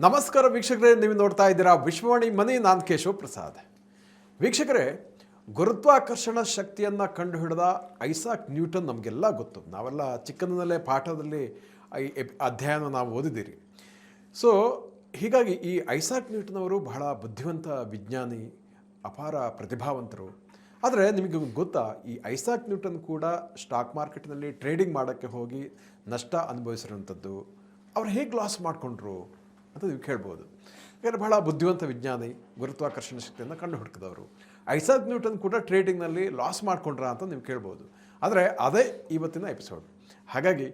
ನಮಸ್ಕಾರ ವೀಕ್ಷಕರೇ, ನೀವು ನೋಡ್ತಾ ಇದ್ದೀರಾ ವಿಶ್ವವಾಣಿ ಮನಿ. ನಾನು ಕೇಶವ ಪ್ರಸಾದ್. ವೀಕ್ಷಕರೇ, ಗುರುತ್ವಾಕರ್ಷಣ ಶಕ್ತಿಯನ್ನು ಕಂಡುಹಿಡಿದ ಐಸಾಕ್ ನ್ಯೂಟನ್ ನಮಗೆಲ್ಲ ಗೊತ್ತು. ನಾವೆಲ್ಲ ಚಿಕ್ಕಂದಿನಲ್ಲೇ ಪಾಠದಲ್ಲಿ ಅಧ್ಯಯನ ನಾವು ಓದಿದ್ದೀರಿ. ಸೊ ಹೀಗಾಗಿ ಈ ಐಸಾಕ್ ನ್ಯೂಟನ್ ಅವರು ಬಹಳ ಬುದ್ಧಿವಂತ ವಿಜ್ಞಾನಿ, ಅಪಾರ ಪ್ರತಿಭಾವಂತರು. ಆದರೆ ನಿಮಗೆ ಗೊತ್ತಾ, ಈ ಐಸಾಕ್ ನ್ಯೂಟನ್ ಕೂಡ ಸ್ಟಾಕ್ ಮಾರ್ಕೆಟ್ನಲ್ಲಿ ಟ್ರೇಡಿಂಗ್ ಮಾಡೋಕ್ಕೆ ಹೋಗಿ ನಷ್ಟ ಅನುಭವಿಸಿರುವಂಥದ್ದು. ಅವ್ರು ಹೇಗೆ ಲಾಸ್ ಮಾಡಿಕೊಂಡ್ರು ಅಂತ ನೀವು ಕೇಳ್ಬೋದು. ಯಾಕಂದರೆ ಬಹಳ ಬುದ್ಧಿವಂತ ವಿಜ್ಞಾನಿ, ಗುರುತ್ವಾಕರ್ಷಣ ಶಕ್ತಿಯನ್ನು ಕಂಡು ಹುಡುಕಿದವರು. ಐಸಾಕ್ ನ್ಯೂಟನ್ ಕೂಡ ಟ್ರೇಡಿಂಗ್ನಲ್ಲಿ ಲಾಸ್ ಮಾಡಿಕೊಂಡ್ರ ಅಂತ ನೀವು ಕೇಳ್ಬೋದು. ಆದರೆ ಅದೇ ಇವತ್ತಿನ ಎಪಿಸೋಡ್. ಹಾಗಾಗಿ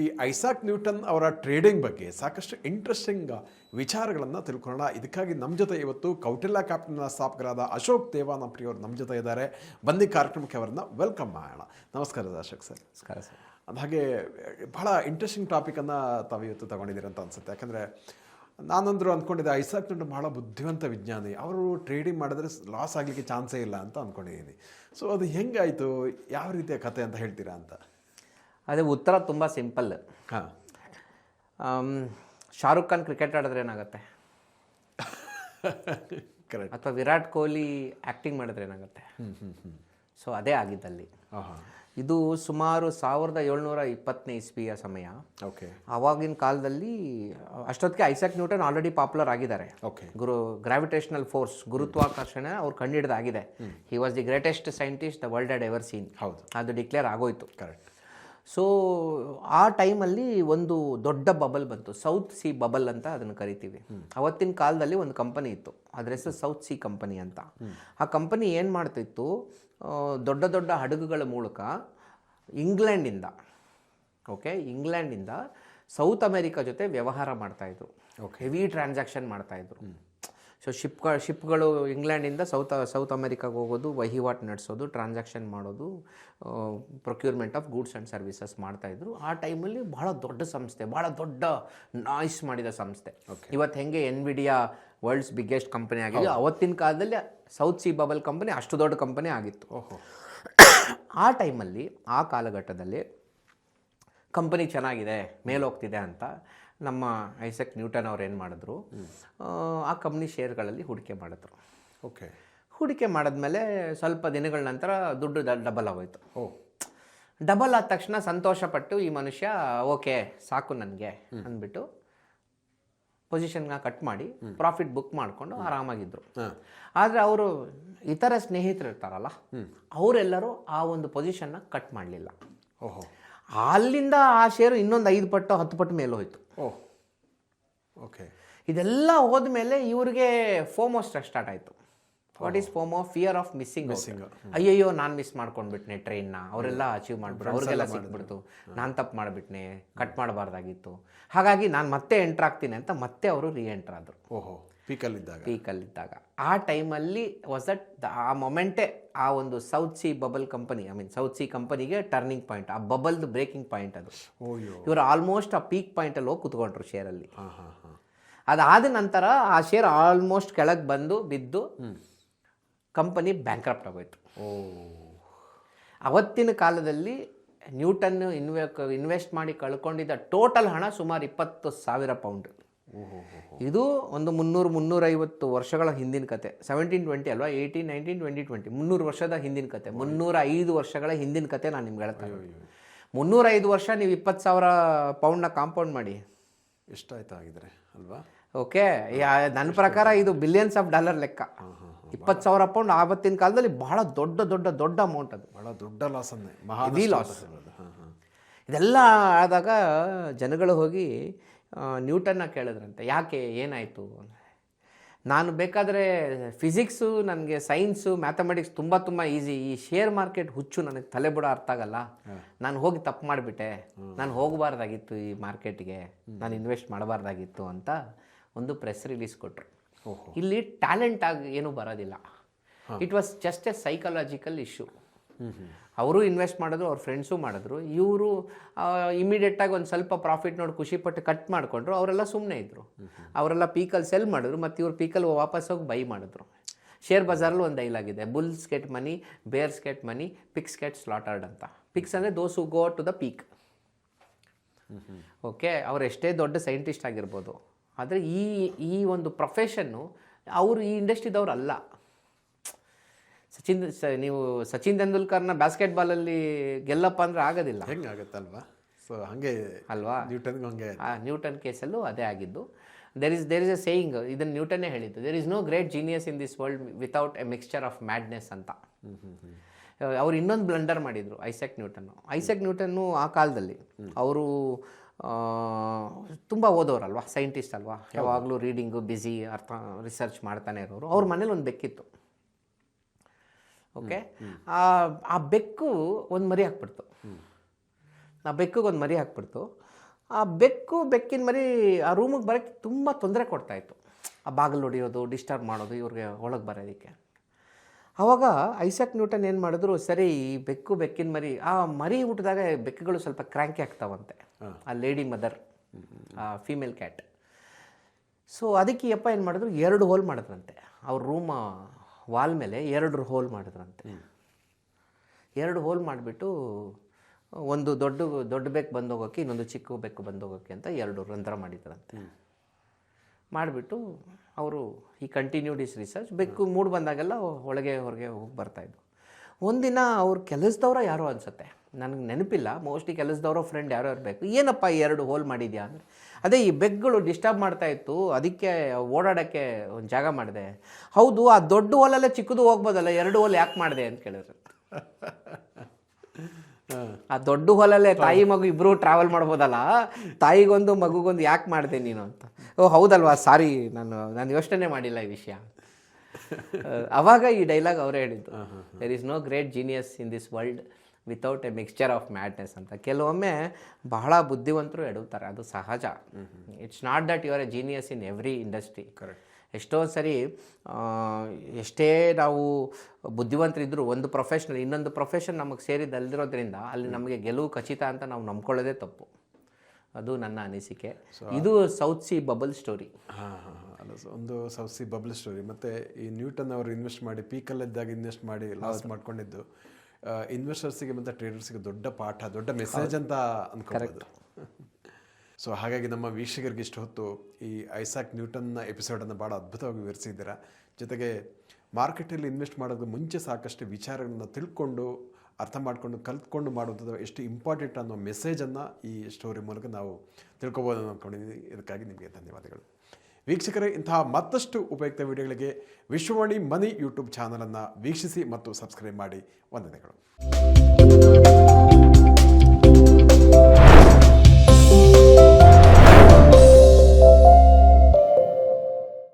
ಈ ಐಸಾಕ್ ನ್ಯೂಟನ್ ಅವರ ಟ್ರೇಡಿಂಗ್ ಬಗ್ಗೆ ಸಾಕಷ್ಟು ಇಂಟ್ರೆಸ್ಟಿಂಗ್ ವಿಚಾರಗಳನ್ನು ತಿಳ್ಕೊಳ್ಳೋಣ. ಇದಕ್ಕಾಗಿ ನಮ್ಮ ಜೊತೆ ಇವತ್ತು ಕೌಟಿಲ್ಯ ಕ್ಯಾಪಿಟಲ್ನ ಸ್ಥಾಪಕರಾದ ಅಶೋಕ್ ದೇವಾನಪ್ರಿಯ ಅವರು ನಮ್ಮ ಜೊತೆ ಇದ್ದಾರೆ. ಬನ್ನಿ ಕಾರ್ಯಕ್ರಮಕ್ಕೆ ಅವರನ್ನು ವೆಲ್ಕಮ್ ಮಾಡೋಣ. ನಮಸ್ಕಾರ ಅಶೋಕ್ ಸರ್. ನಮಸ್ಕಾರ ಸರ್. ಹಾಗೆ ಭಾಳ ಇಂಟ್ರೆಸ್ಟಿಂಗ್ ಟಾಪಿಕನ್ನು ತಾವು ಇವತ್ತು ತಗೊಂಡಿದ್ದೀರಿ ಅಂತ ಅನಿಸುತ್ತೆ. ಯಾಕಂದರೆ ನಾನಂದರೂ ಅಂದ್ಕೊಂಡಿದ್ದೆ ಐಸಾಕ್ ನ್ಯೂಟನ್ ಬಹಳ ಬುದ್ಧಿವಂತ ವಿಜ್ಞಾನಿ, ಅವರು ಟ್ರೇಡಿಂಗ್ ಮಾಡಿದ್ರೆ ಲಾಸ್ ಆಗಲಿಕ್ಕೆ ಚಾನ್ಸೇ ಇಲ್ಲ ಅಂತ ಅಂದ್ಕೊಂಡಿದ್ದೀನಿ. ಸೊ ಅದು ಹೆಂಗಾಯಿತು, ಯಾವ ರೀತಿಯ ಕತೆ ಅಂತ ಹೇಳ್ತೀರಾ ಅಂತ? ಅದೇ ಉತ್ತರ ತುಂಬ ಸಿಂಪಲ್. ಶಾರುಖ್ ಖಾನ್ ಕ್ರಿಕೆಟ್ ಆಡಿದ್ರೆ ಏನಾಗುತ್ತೆ, ಕರೆಕ್ಟ್. ಅಥವಾ ವಿರಾಟ್ ಕೊಹ್ಲಿ ಆ್ಯಕ್ಟಿಂಗ್ ಮಾಡಿದ್ರೆ ಏನಾಗುತ್ತೆ. ಸೊ ಅದೇ ಆಗಿದ್ದಲ್ಲಿ. ಇದು ಸುಮಾರು 1720ನೇ ಇಸ್ವಿಯ ಸಮಯ. ಓಕೆ. ಆವಾಗಿನ ಕಾಲದಲ್ಲಿ ಅಷ್ಟೊತ್ತಿಗೆ ಐಸಾಕ್ ನ್ಯೂಟನ್ ಆಲ್ರೆಡಿ ಪಾಪ್ಯುಲರ್ ಆಗಿದ್ದಾರೆ. ಓಕೆ. ಗ್ರಾವಿಟೇಷನಲ್ ಫೋರ್ಸ್, ಗುರುತ್ವಾಕರ್ಷಣೆ ಅವ್ರು ಕಂಡುಹಿಡಿದಾಗಿದೆ. He was the greatest scientist the world had ever seen. ಹೌದು, ಅದು ಡಿಕ್ಲೇರ್ ಆಗೋಯ್ತು. ಕರೆಕ್ಟ್. ಸೊ ಆ ಟೈಮಲ್ಲಿ ಒಂದು ದೊಡ್ಡ ಬಬಲ್ ಬಂತು, ಸೌತ್ ಸಿ ಬಬಲ್ ಅಂತ ಅದನ್ನು ಕರಿತೀವಿ. ಅವತ್ತಿನ ಕಾಲದಲ್ಲಿ ಒಂದು ಕಂಪನಿ ಇತ್ತು, ಅದ್ರ ಹೆಸರು ಸೌತ್ ಸಿ ಕಂಪನಿ ಅಂತ. ಆ ಕಂಪನಿ ಏನು ಮಾಡ್ತಿತ್ತು, ದೊಡ್ಡ ದೊಡ್ಡ ಹಡಗುಗಳ ಮೂಲಕ ಇಂಗ್ಲೆಂಡಿಂದ ಸೌತ್ ಅಮೆರಿಕಾ ಜೊತೆ ವ್ಯವಹಾರ ಮಾಡ್ತಾಯಿದ್ರು. ಹೆವಿ ಟ್ರಾನ್ಸಾಕ್ಷನ್ ಮಾಡ್ತಾಯಿದ್ರು. ಸೊ ಶಿಪ್ಗಳು ಇಂಗ್ಲೆಂಡಿಂದ ಸೌತ್ ಅಮೆರಿಕಾಗೆ ಹೋಗೋದು, ವಹಿವಾಟು ನಡೆಸೋದು, ಟ್ರಾನ್ಸಾಕ್ಷನ್ ಮಾಡೋದು, procurement of goods and services ಮಾಡ್ತಾಯಿದ್ರು. ಆ ಟೈಮಲ್ಲಿ ಬಹಳ ದೊಡ್ಡ ಸಂಸ್ಥೆ, ಬಹಳ ದೊಡ್ಡ ನಾಯ್ಸ್ ಮಾಡಿದ ಸಂಸ್ಥೆ. ಇವತ್ತು ಹೆಂಗೆ ಎನ್ವಿಡಿಯಾ ವರ್ಲ್ಡ್ಸ್ ಬಿಗ್ಗೆಸ್ಟ್ ಕಂಪನಿ ಆಗಿದೆ, ಅವತ್ತಿನ ಕಾಲದಲ್ಲಿ ಸೌತ್ ಸಿ ಬಬಲ್ ಕಂಪನಿ ಅಷ್ಟು ದೊಡ್ಡ ಕಂಪನಿ ಆಗಿತ್ತು. ಆ ಟೈಮಲ್ಲಿ, ಆ ಕಾಲಘಟ್ಟದಲ್ಲಿ ಕಂಪನಿ ಚೆನ್ನಾಗಿದೆ, ಮೇಲೋಗ್ತಿದೆ ಅಂತ ನಮ್ಮ ಐಸಾಕ್ ನ್ಯೂಟನ್ ಅವ್ರು ಏನು ಮಾಡಿದ್ರು, ಆ ಕಂಪ್ನಿ ಶೇರ್ಗಳಲ್ಲಿ ಹೂಡಿಕೆ ಮಾಡಿದ್ರು. ಓಕೆ. ಹೂಡಿಕೆ ಮಾಡಿದ್ಮೇಲೆ ಸ್ವಲ್ಪ ದಿನಗಳ ನಂತರ ದುಡ್ಡು ಡಬಲ್ ಆಗೋಯ್ತು. ಡಬಲ್ ಆದ ತಕ್ಷಣ ಸಂತೋಷಪಟ್ಟು ಈ ಮನುಷ್ಯ ಓಕೆ ಸಾಕು ನನಗೆ ಅಂದ್ಬಿಟ್ಟು ಪೊಸಿಷನ್ನ ಕಟ್ ಮಾಡಿ ಪ್ರಾಫಿಟ್ ಬುಕ್ ಮಾಡಿಕೊಂಡು ಆರಾಮಾಗಿದ್ದರು. ಆದರೆ ಅವರು ಇತರ ಸ್ನೇಹಿತರು ಇರ್ತಾರಲ್ಲ, ಅವರೆಲ್ಲರೂ ಆ ಒಂದು ಪೊಸಿಷನ್ನ ಕಟ್ ಮಾಡಲಿಲ್ಲ. ಅಲ್ಲಿಂದ ಆ ಶೇರು ಇನ್ನೊಂದು 5 ಪಟ್ಟು 10 ಪಟ್ಟು ಮೇಲೆ ಹೋಯಿತು. ಓಕೆ. ಇದೆಲ್ಲ ಹೋದ್ಮೇಲೆ ಇವ್ರಿಗೆ ಫೋಮೋ ಸ್ಟಾರ್ಟ್ ಆಯಿತು. What is FOMO? Fear of missing. ಅಯ್ಯಯ್ಯೋ, ನಾನು ಮಿಸ್ ಮಾಡ್ಕೊಂಡ್ಬಿಟ್ನೆ ಟ್ರೈನ್ನ, ಅವರೆಲ್ಲ ಅಚೀವ್ ಮಾಡಿಬಿಟ್ರು, ಅವ್ರಿಗೆಲ್ಲ ಸಿಕ್ಬಿಡ್ತು, ನಾನು ತಪ್ಪು ಮಾಡಿಬಿಟ್ನೆ, ಕಟ್ ಮಾಡಬಾರ್ದಾಗಿತ್ತು. ಹಾಗಾಗಿ ನಾನು ಮತ್ತೆ ಎಂಟ್ರ್ ಆಗ್ತೀನಿ ಅಂತ ಮತ್ತೆ ಅವರು ಎಂಟ್ರ್ ಆದರು. ಪೀಕಲ್ಲಿದ್ದಾಗ ಆ ಟೈಮಲ್ಲಿ ಆ ಮೊಮೆಂಟೇ ಆ ಒಂದು south C bubble company, south C ಕಂಪನಿಗೆ ಟರ್ನಿಂಗ್ ಪಾಯಿಂಟ್, ಆ ಬಬಲ್ದು ಬ್ರೇಕಿಂಗ್ ಪಾಯಿಂಟ್ ಅದು. ಇವರು ಆಲ್ಮೋಸ್ಟ್ ಆ ಪೀಕ್ ಪಾಯಿಂಟಲ್ಲಿ ಹೋಗಿ ಕುತ್ಕೊಂಡ್ರು ಶೇರಲ್ಲಿ. ಅದಾದ ನಂತರ ಆ ಶೇರ್ ಆಲ್ಮೋಸ್ಟ್ ಕೆಳಗೆ ಬಿದ್ದು ಕಂಪನಿ ಬ್ಯಾಂಕ್ರಪ್ಟ್ ಆಗೋಯ್ತು. ಅವತ್ತಿನ ಕಾಲದಲ್ಲಿ ನ್ಯೂಟನ್ ಇನ್ವೆಸ್ಟ್ ಮಾಡಿ ಕಳ್ಕೊಂಡಿದ್ದ ಟೋಟಲ್ ಹಣ ಸುಮಾರು 20,000 ಪೌಂಡ್. ಇದು ಒಂದು 350 ವರ್ಷಗಳ ಹಿಂದಿನ ಕತೆ. 1720 ಅಲ್ವಾ, 18, 19, 20, 20 300 ವರ್ಷದ ಹಿಂದಿನ ಕತೆ. 305 ವರ್ಷಗಳ ಹಿಂದಿನ ಕತೆ ನಾನು ನಿಮ್ಗೆ ಹೇಳ್ತೇನೆ. 305 ವರ್ಷ ನೀವು 20,000 ಪೌಂಡ್ನ ಕಾಂಪೌಂಡ್ ಮಾಡಿ ಎಷ್ಟಾಯ್ತು ಆಗಿದ್ರೆ ಅಲ್ವಾ? ಓಕೆ. ನನ್ನ ಪ್ರಕಾರ ಇದು ಬಿಲಿಯನ್ಸ್ ಆಫ್ ಡಾಲರ್ ಲೆಕ್ಕ. 20,000 ಪೌಂಡ್ ಆವತ್ತಿನ ಕಾಲದಲ್ಲಿ ಬಹಳ ದೊಡ್ಡ ಅಮೌಂಟ್. ಅದು ಬಹಳ ದೊಡ್ಡ ಲಾಸ್, ಲಾಸ್. ಇದೆಲ್ಲ ಆದಾಗ ಜನಗಳು ಹೋಗಿ ನ್ಯೂಟನ್ನ ಕೇಳಿದ್ರಂತೆ, ಯಾಕೆ, ಏನಾಯಿತು? ನಾನು ಬೇಕಾದರೆ ಫಿಸಿಕ್ಸು, ನನಗೆ ಸೈನ್ಸು, ಮ್ಯಾಥಮೆಟಿಕ್ಸ್ ತುಂಬ ಈಸಿ, ಈ ಶೇರ್ ಮಾರ್ಕೆಟ್ ಹುಚ್ಚು ನನಗೆ ತಲೆ ಬುಡ ಅರ್ಥ ಆಗಲ್ಲ, ನಾನು ಹೋಗಿ ತಪ್ಪು ಮಾಡಿಬಿಟ್ಟೆ, ನಾನು ಹೋಗಬಾರ್ದಾಗಿತ್ತು ಈ ಮಾರ್ಕೆಟ್ಗೆ, ನಾನು ಇನ್ವೆಸ್ಟ್ ಮಾಡಬಾರ್ದಾಗಿತ್ತು ಅಂತ ಒಂದು ಪ್ರೆಸ್ ರಿಲೀಸ್ ಕೊಟ್ಟರು. ಇಲ್ಲಿ ಟ್ಯಾಲೆಂಟ್ ಆಗಿ ಏನೂ ಬರೋದಿಲ್ಲ. It was just A psychological issue. ಅವರು ಇನ್ವೆಸ್ಟ್ ಮಾಡಿದ್ರು, ಅವ್ರ ಫ್ರೆಂಡ್ಸು ಮಾಡಿದ್ರು. ಇವರು ಇಮಿಡಿಯೇಟಾಗಿ ಒಂದು ಸ್ವಲ್ಪ ಪ್ರಾಫಿಟ್ ನೋಡಿ ಖುಷಿಪಟ್ಟು ಕಟ್ ಮಾಡಿಕೊಂಡ್ರು. ಅವರೆಲ್ಲ ಸುಮ್ಮನೆ ಇದ್ದರು. ಅವರೆಲ್ಲ ಪೀಕಲ್ಲಿ ಸೆಲ್ ಮಾಡಿದ್ರು, ಮತ್ತು ಇವ್ರು ಪೀಕಲ್ಲಿ ವಾಪಸ್ ಹೋಗಿ ಬೈ ಮಾಡಿದ್ರು. ಶೇರ್ ಬಜಾರಲ್ಲಿ ಒಂದು ಡೈಲಾಗ್ ಇದೆ, bulls get money, bears get money, pigs get slaughtered ಅಂತ. ಪಿಕ್ಸ್ ಅಂದರೆ those who go to the peak. Okay. ಅವ್ರು ಎಷ್ಟೇ ದೊಡ್ಡ ಸೈಂಟಿಸ್ಟ್ ಆಗಿರ್ಬೋದು, ಆದರೆ ಈ ಒಂದು ಪ್ರೊಫೆಷನ್ನು ಅವರು ಈ ಇಂಡಸ್ಟ್ರಿದವ್ರು ಅಲ್ಲ. ನೀವು ಸಚಿನ್ ತೆಂಡೂಲ್ಕರ್ನ ಬಾಸ್ಕೆಟ್ಬಾಲಲ್ಲಿ ಗೆಲ್ಲಪ್ಪ ಅಂದರೆ ಆಗೋದಿಲ್ಲ. ಹೆಂಗಾಗತ್ತಲ್ವಾ? ಸೊ ಹಾಗೆ ಅಲ್ವಾ? ನ್ಯೂಟನ್ಗೂ ಹಂಗೆ ನ್ಯೂಟನ್ ಕೇಸಲ್ಲೂ ಅದೇ ಆಗಿದ್ದು. ದೇರ್ ಇಸ್ ಎ ಸೇಯಿಂಗ್, ಇದನ್ನು ನ್ಯೂಟನ್ನೇ ಹೇಳಿದ್ದು, there is no great genius in this world without a mixture of madness ಅಂತ. ಅವ್ರು ಇನ್ನೊಂದು ಬ್ಲಂಡರ್ ಮಾಡಿದರು ಐಸಾಕ್ ನ್ಯೂಟನ್ನು ಆ ಕಾಲದಲ್ಲಿ ಅವರು ತುಂಬ ಓದೋರಲ್ವಾ, ಸೈಂಟಿಸ್ಟ್ ಅಲ್ವಾ, ಯಾವಾಗಲೂ ರೀಡಿಂಗು ಬ್ಯುಸಿ, ರಿಸರ್ಚ್ ಮಾಡ್ತಾನೆ ಇರೋರು. ಅವ್ರ ಮನೇಲಿ ಒಂದು ಬೆಕ್ಕಿತ್ತು. ಓಕೆ, ಆ ಬೆಕ್ಕು ಒಂದು ಮರಿ ಹಾಕ್ಬಿಡ್ತು. ಆ ಬೆಕ್ಕಿನ ಮರಿ ಆ ರೂಮಿಗೆ ಬರೋಕ್ಕೆ ತುಂಬ ತೊಂದರೆ ಕೊಡ್ತಾಯಿತ್ತು. ಆ ಬಾಗಿಲು ಹೊಡಿಯೋದು, ಡಿಸ್ಟರ್ಬ್ ಮಾಡೋದು ಇವ್ರಿಗೆ ಒಳಗೆ ಬರೋದಕ್ಕೆ. ಆವಾಗ ಐಸಾಕ್ ನ್ಯೂಟನ್ ಏನು ಮಾಡಿದ್ರು, ಸರಿ ಈ ಬೆಕ್ಕಿನ ಮರಿ, ಆ ಮರಿ ಹುಟ್ಟಿದಾಗ ಬೆಕ್ಕುಗಳು ಸ್ವಲ್ಪ ಕ್ರ್ಯಾಂಕಿ ಆಗ್ತಾವಂತೆ, ಆ ಲೇಡಿ ಮದರ್, ಆ ಫೀಮೇಲ್ ಕ್ಯಾಟ್. ಸೊ ಅದಕ್ಕೆ ಯಪ್ಪ ಏನು ಮಾಡಿದ್ರು, 2 ಹೋಲ್ ಮಾಡಿದ್ರಂತೆ ಅವ್ರ ರೂಮ್ ವಾಲ್ ಮೇಲೆ. 2 ಹೋಲ್ ಮಾಡಿದ್ರಂತೆ. 2 ಹೋಲ್ ಮಾಡಿಬಿಟ್ಟು ಒಂದು ದೊಡ್ಡ ಬೆಕ್ಕು ಬಂದೋಗೋಕ್ಕೆ, ಇನ್ನೊಂದು ಚಿಕ್ಕ ಬೆಕ್ಕು ಬಂದೋಗೋಕ್ಕೆ ಅಂತ 2 ರಂಧ್ರ ಮಾಡಿದ್ರಂತೆ. ಮಾಡಿಬಿಟ್ಟು ಅವರು ಈ ಕಂಟಿನ್ಯೂಡ್ ಇಸ್ ರಿಸರ್ಚ್. ಬೆಕ್ಕು ಮೂಡ್ ಬಂದಾಗೆಲ್ಲ ಹೊರಗೆ ಹೋಗಿ ಬರ್ತಾಯಿದ್ರು. ಒಂದಿನ ಅವ್ರ ಕೆಲಸದವ್ರ ಯಾರೋ ಅನಿಸುತ್ತೆ, ನನಗೆ ನೆನಪಿಲ್ಲ, ಮೋಸ್ಟ್ಲಿ ಕೆಲಸದವರ ಫ್ರೆಂಡ್ ಯಾರೋ ಇರಬೇಕು. ಏನಪ್ಪ 2 ಹೋಲ್ ಮಾಡಿದ್ಯಾ ಅಂದರೆ, ಅದೇ ಈ ಬೆಕ್ಗಳು ಡಿಸ್ಟರ್ಬ್ ಮಾಡ್ತಾಯಿತ್ತು, ಅದಕ್ಕೆ ಓಡಾಡೋಕ್ಕೆ ಒಂದು ಜಾಗ ಮಾಡಿದೆ. ಹೌದು, ಆ ದೊಡ್ಡ ಹೋಲಲ್ಲೇ ಚಿಕ್ಕದು ಹೋಗ್ಬೋದಲ್ಲ, 2 ಹೋಲ್ ಯಾಕೆ ಮಾಡಿದೆ ಅಂತ ಕೇಳಿದ್ರು. ಆ ದೊಡ್ಡ ಹೋಲಲ್ಲೇ ತಾಯಿ ಮಗು ಇಬ್ಬರು ಟ್ರಾವೆಲ್ ಮಾಡ್ಬೋದಲ್ಲ, ತಾಯಿಗೊಂದು ಮಗುಗೊಂದು ಯಾಕೆ ಮಾಡಿದೆ ನೀನು ಅಂತ. ಓ ಹೌದಲ್ವಾ, ಸಾರಿ, ನಾನು ಯೋಚನೆ ಮಾಡಿಲ್ಲ ಈ ವಿಷಯ. ಅವಾಗ ಈ ಡೈಲಾಗ್ ಅವರೇ ಹೇಳಿದ್ದು, there is no great genius in this world without a mixture of madness ಅಂತ. ಕೆಲವೊಮ್ಮೆ ಬಹಳ ಬುದ್ಧಿವಂತರು ಎಡುತ್ತಾರೆ, ಅದು ಸಹಜ. It's not that you are a genius in every industry. Correct. ಎಷ್ಟೋ ಸರಿ ಎಷ್ಟೇ ನಾವು ಬುದ್ಧಿವಂತರಿದ್ದರೂ ಒಂದು ಪ್ರೊಫೆಷನಲ್ ಇನ್ನೊಂದು ಪ್ರೊಫೆಷನ್ ನಮಗೆ ಸೇರಿದಲ್ಲಿರೋದ್ರಿಂದ ಅಲ್ಲಿ ನಮಗೆ ಗೆಲುವು ಖಚಿತ ಅಂತ ನಾವು ನಂಬ್ಕೊಳ್ಳೋದೇ ತಪ್ಪು. ಅದು ನನ್ನ ಅನಿಸಿಕೆ. ಇದು ಸೌತ್ ಸಿ ಬಬಲ್ ಸ್ಟೋರಿ. ಅಲ್ಲ, ಒಂದು ಸೌತ್ ಸಿ ಬಬಲ್ ಸ್ಟೋರಿ. ಮತ್ತು ಈ ನ್ಯೂಟನ್ ಅವರು ಇನ್ವೆಸ್ಟ್ ಮಾಡಿ ಪೀಕಲ್ಲಿದ್ದಾಗ ಇನ್ವೆಸ್ಟ್ ಮಾಡಿ ಲಾಸ್ ಮಾಡ್ಕೊಂಡಿದ್ದು ಇನ್ವೆಸ್ಟರ್ಸಿಗೆ ಮತ್ತು ಟ್ರೇಡರ್ಸಿಗೆ ದೊಡ್ಡ ಪಾಠ, ದೊಡ್ಡ ಮೆಸೇಜ್ ಅಂತ ಅಂದ್ಕೊಳ್ಬೋದು. ಸೊ ಹಾಗಾಗಿ ನಮ್ಮ ವೀಕ್ಷಕರಿಗೆ ಇಷ್ಟು ಹೊತ್ತು ಈ ಐಸಾಕ್ ನ್ಯೂಟನ್ನ ಎಪಿಸೋಡನ್ನು ಭಾಳ ಅದ್ಭುತವಾಗಿ ವಿವರಿಸಿದ್ದೀರಾ. ಜೊತೆಗೆ ಮಾರ್ಕೆಟಲ್ಲಿ ಇನ್ವೆಸ್ಟ್ ಮಾಡೋದಕ್ಕೆ ಮುಂಚೆ ಸಾಕಷ್ಟು ವಿಚಾರಗಳನ್ನು ತಿಳ್ಕೊಂಡು, ಅರ್ಥ ಮಾಡಿಕೊಂಡು, ಕಲ್ತ್ಕೊಂಡು ಮಾಡುವಂಥದ್ದು ಎಷ್ಟು ಇಂಪಾರ್ಟೆಂಟ್ ಅನ್ನೋ ಮೆಸೇಜನ್ನು ಈ ಸ್ಟೋರಿ ಮೂಲಕ ನಾವು ತಿಳ್ಕೊಬೋದು ಅಂದ್ಕೊಂಡಿದ್ದೀನಿ. ಇದಕ್ಕಾಗಿ ನಿಮಗೆ ಧನ್ಯವಾದಗಳು. ವೀಕ್ಷಕರೇ, ಇಂತಹ ಮತ್ತಷ್ಟು ಉಪಯುಕ್ತ ವಿಡಿಯೋಗಳಿಗೆ ವಿಶ್ವವಾಣಿ ಮನಿ ಯೂಟ್ಯೂಬ್ ಚಾನಲನ್ನು ವೀಕ್ಷಿಸಿ ಮತ್ತು ಸಬ್ಸ್ಕ್ರೈಬ್ ಮಾಡಿ. ವಂದನೆಗಳು.